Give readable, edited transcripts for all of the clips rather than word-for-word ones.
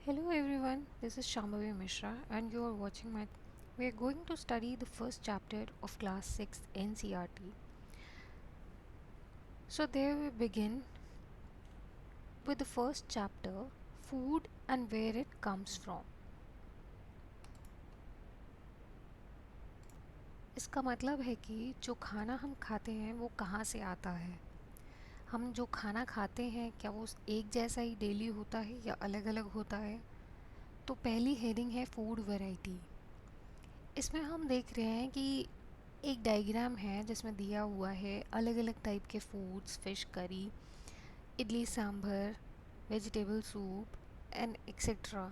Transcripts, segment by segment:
Hello everyone, this is Shambhavi Mishra and you are watching my. We are going to study the first chapter of class 6 NCRT. So there we begin with the first chapter, food and where it comes from. इसका मतलब है कि जो खाना हम खाते हैं वो कहाँ से आता है। हम जो खाना खाते हैं क्या वो एक जैसा ही डेली होता है या अलग अलग होता है। तो पहली हेडिंग है फूड वैरायटी। इसमें हम देख रहे हैं कि एक डायग्राम है जिसमें दिया हुआ है अलग अलग टाइप के foods, fish curry, idli sambar, vegetable soup and etcetera.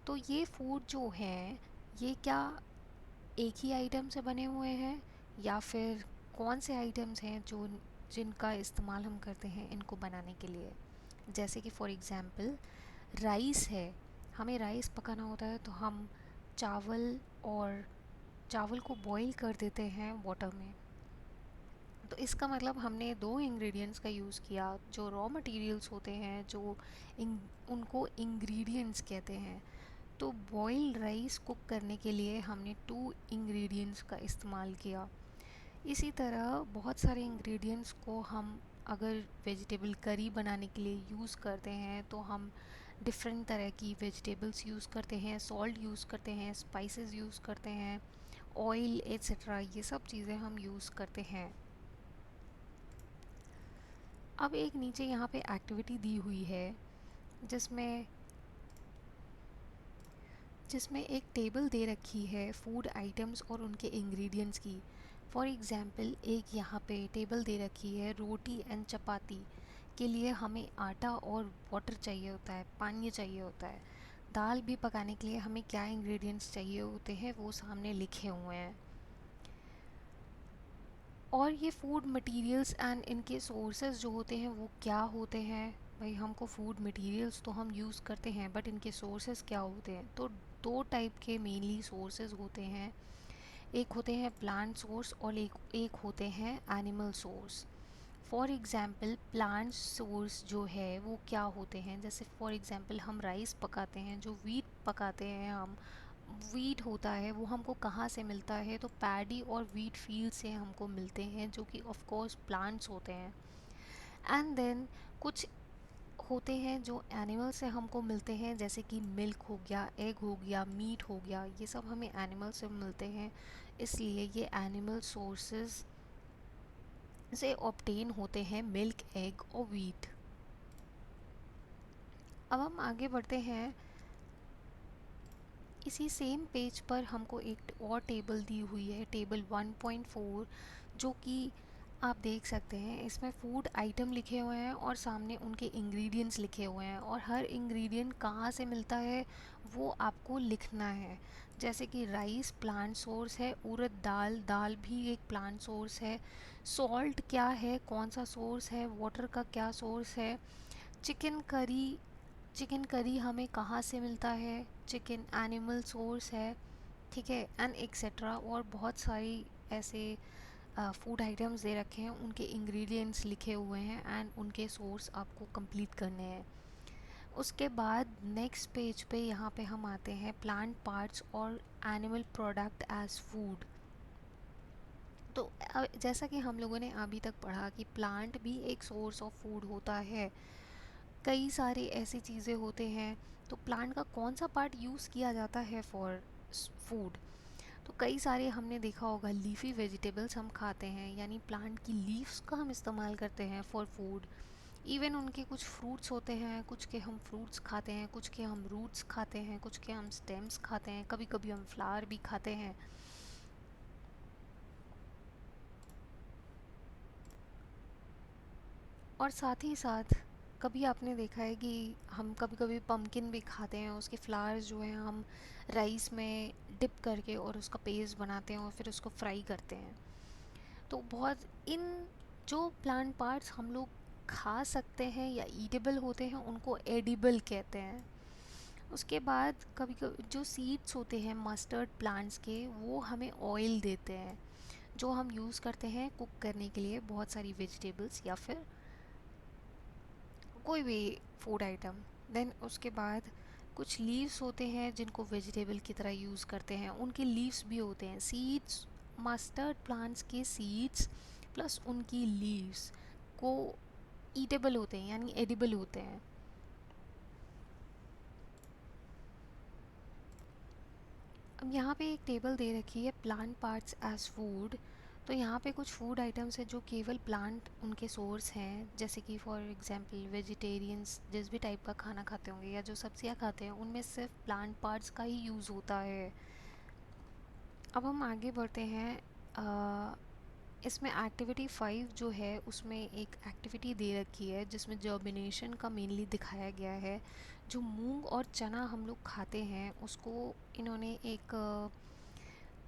तो ये फूड जो हैं ये क्या एक ही आइटम से बने हुए हैं या फिर कौन से आइटम्स हैं जो जिनका इस्तेमाल हम करते हैं इनको बनाने के लिए। जैसे कि फॉर एग्ज़ाम्पल राइस है, हमें राइस पकाना होता है तो हम चावल और चावल को बॉईल कर देते हैं वाटर में। तो इसका मतलब हमने दो इंग्रेडिएंट्स का यूज़ किया। जो रॉ मटेरियल्स होते हैं जो उनको इंग्रेडिएंट्स कहते हैं। तो बॉइल्ड राइस कुक करने के लिए हमने टू इंग्रेडिएंट्स का इस्तेमाल किया। इसी तरह बहुत सारे इंग्रेडिएंट्स को हम अगर वेजिटेबल करी बनाने के लिए यूज़ करते हैं तो हम डिफरेंट तरह की वेजिटेबल्स यूज़ करते हैं, सॉल्ट यूज़ करते हैं, स्पाइसेस यूज़ करते हैं, ऑयल एट्सेट्रा, ये सब चीज़ें हम यूज़ करते हैं। अब एक नीचे यहाँ पे एक्टिविटी दी हुई है जिसमें जिसमें एक टेबल दे रखी है फूड आइटम्स और उनके इंग्रेडिएंट्स की। फॉर एग्ज़ाम्पल एक यहाँ पे टेबल दे रखी है रोटी एंड चपाती के लिए हमें आटा और वाटर चाहिए होता है, पानी चाहिए होता है। दाल भी पकाने के लिए हमें क्या इंग्रेडिएंट्स चाहिए होते हैं वो सामने लिखे हुए हैं। और ये फूड मटेरियल्स एंड इनके सोर्सेज जो होते हैं वो क्या होते हैं। भाई हमको फूड मटेरियल्स तो हम यूज़ करते हैं बट इनके सोर्सेज क्या होते हैं। तो दो टाइप के मेनली सोर्सेज होते हैं। एक होते हैं प्लांट सोर्स और एक होते हैं animal source. For example plant source जो है वो क्या होते हैं, जैसे फॉर एग्ज़ाम्पल हम राइस पकाते हैं, जो वीट पकाते हैं हम, वीट होता है वो हमको कहाँ से मिलता है, तो पैडी और वीट फील्ड से हमको मिलते हैं जो कि ऑफ कोर्स प्लांट्स होते हैं। एंड देन कुछ होते हैं जो एनिमल से हमको मिलते हैं, जैसे कि मिल्क हो गया, एग हो गया, मीट हो गया, ये सब हमें एनिमल से मिलते हैं। इसलिए ये एनिमल सोर्सेज से ऑब्टेन होते हैं मिल्क, एग और वीट। अब हम आगे बढ़ते हैं। इसी सेम पेज पर हमको एक और टेबल दी हुई है, टेबल 1.4, जो कि आप देख सकते हैं इसमें फूड आइटम लिखे हुए हैं और सामने उनके इंग्रेडिएंट्स लिखे हुए हैं और हर इंग्रेडिएंट कहाँ से मिलता है वो आपको लिखना है। जैसे कि राइस प्लांट सोर्स है, उड़द दाल, दाल भी एक प्लांट सोर्स है। सॉल्ट क्या है, कौन सा सोर्स है, वाटर का क्या सोर्स है। चिकन करी, चिकन करी हमें कहाँ से मिलता है, चिकन एनिमल सोर्स है, ठीक है, एंड एक्सेट्रा। और बहुत सारी ऐसे फूड आइटम्स दे रखे हैं, उनके इंग्रेडिएंट्स लिखे हुए हैं एंड उनके सोर्स आपको कंप्लीट करने हैं। उसके बाद नेक्स्ट पेज पे यहाँ पे हम आते हैं प्लांट पार्ट्स और एनिमल प्रोडक्ट एज फूड। तो जैसा कि हम लोगों ने अभी तक पढ़ा कि प्लांट भी एक सोर्स ऑफ फूड होता है। कई सारी ऐसी चीज़ें होते हैं। तो प्लांट का कौन सा पार्ट यूज़ किया जाता है फॉर फूड, तो कई सारे हमने देखा होगा लीफी वेजिटेबल्स हम खाते हैं, यानी प्लांट की लीव्स का हम इस्तेमाल करते हैं फॉर फूड। इवन उनके कुछ फ्रूट्स होते हैं, कुछ के हम फ्रूट्स खाते हैं, कुछ के हम रूट्स खाते हैं, कुछ के हम स्टेम्स खाते हैं, कभी कभी हम फ्लावर भी खाते हैं। और साथ ही साथ कभी आपने देखा है कि हम कभी कभी पम्पकिन भी खाते हैं, उसके फ्लावर्स जो हैं हम राइस में डिप करके और उसका पेस्ट बनाते हैं और फिर उसको फ्राई करते हैं। तो बहुत इन जो प्लांट पार्ट्स हम लोग खा सकते हैं या ईडेबल होते हैं उनको एडिबल कहते हैं। उसके बाद कभी कभी जो सीड्स होते हैं मस्टर्ड प्लांट्स के वो हमें ऑयल देते हैं जो हम यूज़ करते हैं कुक करने के लिए बहुत सारी वेजिटेबल्स या फिर कोई भी फूड आइटम। देन उसके बाद कुछ लीव्स होते हैं जिनको वेजिटेबल की तरह यूज़ करते हैं, उनके लीव्स भी होते हैं। सीड्स, मस्टर्ड प्लांट्स के सीड्स प्लस उनकी लीव्स को ईटेबल होते हैं, यानी एडिबल होते हैं। अब यहाँ पे एक टेबल दे रखी है, प्लांट पार्ट्स एज फूड। तो यहाँ पे कुछ फूड आइटम्स है जो केवल प्लांट उनके सोर्स हैं, जैसे कि फॉर एग्जांपल वेजिटेरियंस जिस भी टाइप का खाना खाते होंगे या जो सब्जियाँ खाते हैं उनमें सिर्फ प्लांट पार्ट्स का ही यूज़ होता है। अब हम आगे बढ़ते हैं। इसमें एक्टिविटी 5 जो है उसमें एक एक्टिविटी दे रखी है जिसमें जर्मिनेशन का मेनली दिखाया गया है। जो मूंग और चना हम लोग खाते हैं उसको इन्होंने एक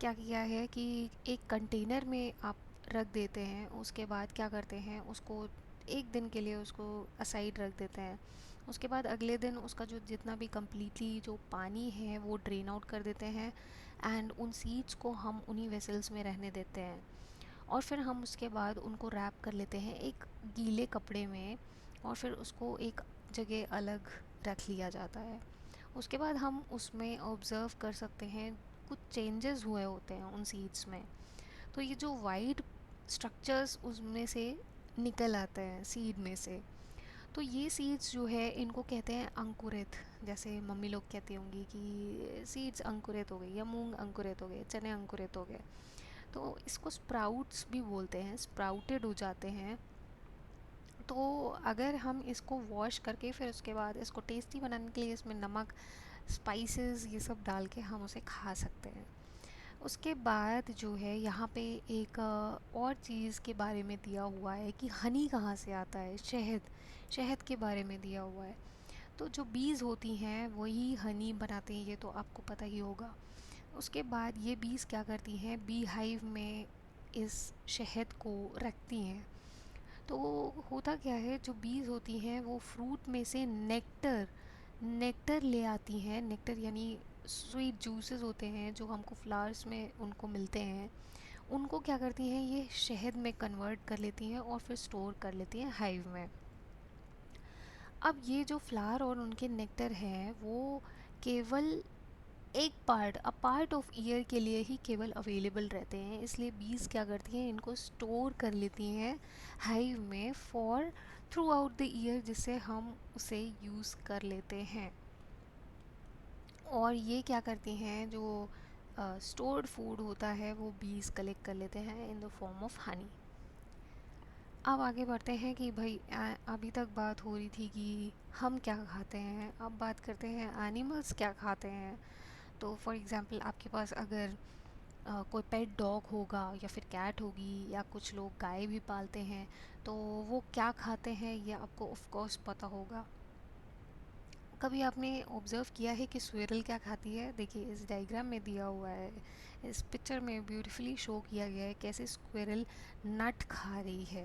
क्या किया है कि एक कंटेनर में आप रख देते हैं, उसके बाद क्या करते हैं उसको एक दिन के लिए उसको असाइड रख देते हैं। उसके बाद अगले दिन उसका जो जितना भी कम्प्लीटली जो पानी है वो ड्रेन आउट कर देते हैं, एंड उन सीड्स को हम उन्हीं वेसल्स में रहने देते हैं। और फिर हम उसके बाद उनको रैप कर लेते हैं एक गीले कपड़े में, और फिर उसको एक जगह अलग रख लिया जाता है। उसके बाद हम उसमें ऑब्ज़र्व कर सकते हैं कुछ चेंजेस हुए होते हैं उन सीड्स में। तो ये जो वाइट स्ट्रक्चर्स उसमें से निकल आते हैं सीड में से, तो ये सीड्स जो है इनको कहते हैं अंकुरित। जैसे मम्मी लोग कहती होंगी कि सीड्स अंकुरित हो गई, या मूंग अंकुरित हो गए, चने अंकुरित हो गए। तो इसको स्प्राउट्स भी बोलते हैं, स्प्राउटेड हो जाते हैं। तो अगर हम इसको वॉश करके फिर उसके बाद इसको टेस्टी बनाने के लिए इसमें नमक, स्पाइसेस ये सब डाल के हम उसे खा सकते हैं। उसके बाद जो है यहाँ पे एक और चीज़ के बारे में दिया हुआ है कि हनी कहाँ से आता है, शहद, शहद के बारे में दिया हुआ है। तो जो बीज़ होती हैं वही हनी बनाते हैं, ये तो आपको पता ही होगा। उसके बाद ये बीज़ क्या करती हैं, बी हाइव में इस शहद को रखती हैं। तो होता क्या है, जो बीज होती हैं वो फ्रूट में से नेक्टर नेक्टर ले आती हैं। नेक्टर यानी स्वीट जूसेस होते हैं जो हमको फ्लावर्स में उनको मिलते हैं। उनको क्या करती हैं, ये शहद में कन्वर्ट कर लेती हैं और फिर स्टोर कर लेती हैं हाइव में। अब ये जो फ्लावर और उनके नेक्टर हैं वो केवल एक part, a part of year के लिए ही केवल अवेलेबल रहते हैं, इसलिए बीज क्या करती हैं, इनको स्टोर कर लेती हैं हाइव में for through out the year, जिससे हम उसे यूज़ कर लेते हैं। और ये क्या करती हैं, जो स्टोर्ड फूड होता है वो बीज कलेक्ट कर लेते हैं in the form of honey. अब आगे बढ़ते हैं कि भाई अभी तक बात हो रही थी कि हम क्या खाते हैं, अब बात करते हैं एनिमल्स क्या खाते हैं। तो फॉर एग्ज़ाम्पल आपके पास अगर कोई पेट डॉग होगा या फिर कैट होगी, या कुछ लोग गाय भी पालते हैं, तो वो क्या खाते हैं ये आपको ऑफ कोर्स पता होगा। कभी आपने ऑब्ज़र्व किया है कि स्क्विरल क्या खाती है? देखिए इस डायग्राम में दिया हुआ है, इस पिक्चर में ब्यूटीफुली शो किया गया है कैसे स्क्विरल नट खा रही है।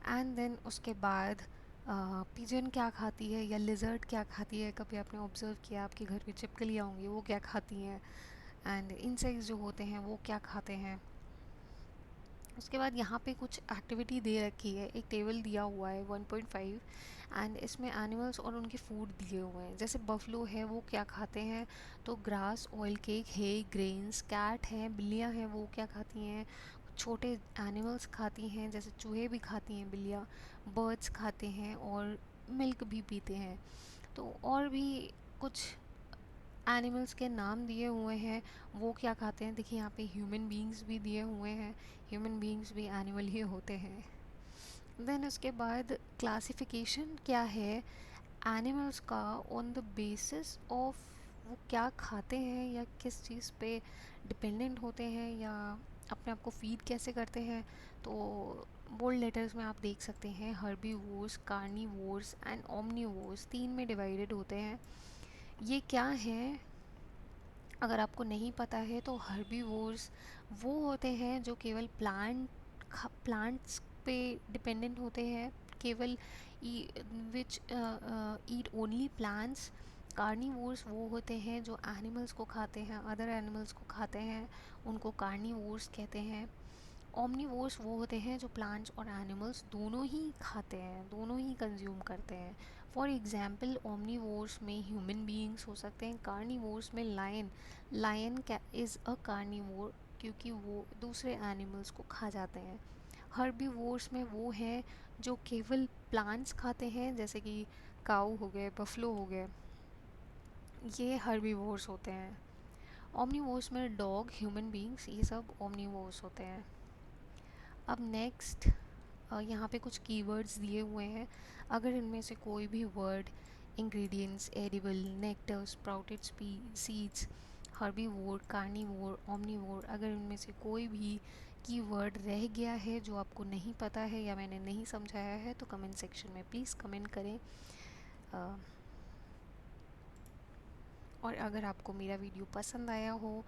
एंड देन उसके बाद पिजन क्या खाती है या लिजर्ड क्या खाती है, कभी आपने ऑब्ज़र्व किया, आपके घर में छिपकलियाँ होंगी वो क्या खाती हैं, एंड इंसेक्ट्स जो होते हैं वो क्या खाते हैं। उसके बाद यहाँ पे कुछ एक्टिविटी दे रखी है, एक टेबल दिया हुआ है 1.5, एंड इसमें एनिमल्स और उनके फूड दिए हुए हैं। जैसे बफलो है वो क्या खाते हैं, तो ग्रास, ऑयल केक है, ग्रेन्स। कैट हैं, बिल्लियाँ हैं, वो क्या खाती हैं, छोटे एनिमल्स खाती हैं, जैसे चूहे भी खाती हैं बिल्लियाँ, बर्ड्स खाते हैं और मिल्क भी पीते हैं। तो और भी कुछ एनिमल्स के नाम दिए हुए हैं, वो क्या खाते हैं। देखिए यहाँ पे ह्यूमन बीइंग्स भी दिए हुए हैं, ह्यूमन बीइंग्स भी एनिमल ही होते हैं। देन उसके बाद क्लासिफिकेशन क्या है एनिमल्स का, ऑन द बेसिस ऑफ वो क्या खाते हैं या किस चीज़ पे डिपेंडेंट होते हैं या अपने आप को फीड कैसे करते हैं। तो बोल्ड लेटर्स में आप देख सकते हैं हर्बीवोर्स, कार्निवोर्स एंड ओमनीवोर्स, तीन में डिवाइडेड होते हैं। ये क्या हैं, अगर आपको नहीं पता है तो हर्बीवोर्स वो होते हैं जो केवल प्लांट्स पे डिपेंडेंट होते हैं, केवल विच ईट ओनली प्लांट्स। कार्निवोर्स वो होते हैं जो एनिमल्स को खाते हैं, अदर एनिमल्स को खाते हैं, उनको कार्निवोर्स कहते हैं। ओमनीवोर्स वो होते हैं जो प्लांट्स और एनिमल्स दोनों ही खाते हैं, दोनों ही कंज्यूम करते हैं। फॉर एग्ज़ाम्पल ओमनीवोर्स में ह्यूमन बीइंग्स हो सकते हैं, कार्निवोर्स में lion, lion is a carnivore क्योंकि वो दूसरे एनिमल्स को खा जाते हैं। हर्बीवोर्स में वो हैं जो केवल प्लांट्स खाते हैं, जैसे कि काऊ हो गए, बफलो हो गए, ये हर्बीवोर्स होते हैं। ओमनीवोर्स में डॉग, ह्यूमन बीइंग्स, ये सब ओमनीवोर्स होते हैं। अब नेक्स्ट यहाँ पे कुछ कीवर्ड्स दिए हुए हैं। अगर इनमें से कोई भी word, ingredients, edible, nectar, sprouted seeds, herbivore, carnivore, omnivore, अगर इनमें से कोई भी कीवर्ड रह गया है जो आपको नहीं पता है या मैंने नहीं समझाया है तो कमेंट सेक्शन में प्लीज़ कमेंट करें। और अगर आपको मेरा वीडियो पसंद आया हो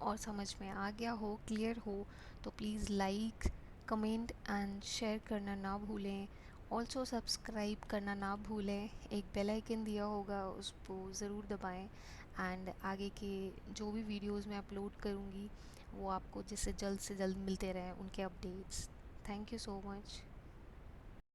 और समझ में आ गया हो, क्लियर हो, तो please like, comment and share करना ना भूलें। ऑल्सो सब्सक्राइब करना ना भूलें। एक बेल आइकन दिया होगा, उसको ज़रूर दबाएं। एंड आगे के जो भी वीडियोस मैं अपलोड करूँगी वो आपको जिससे जल्द से जल्द मिलते रहें उनके updates. Thank you so much.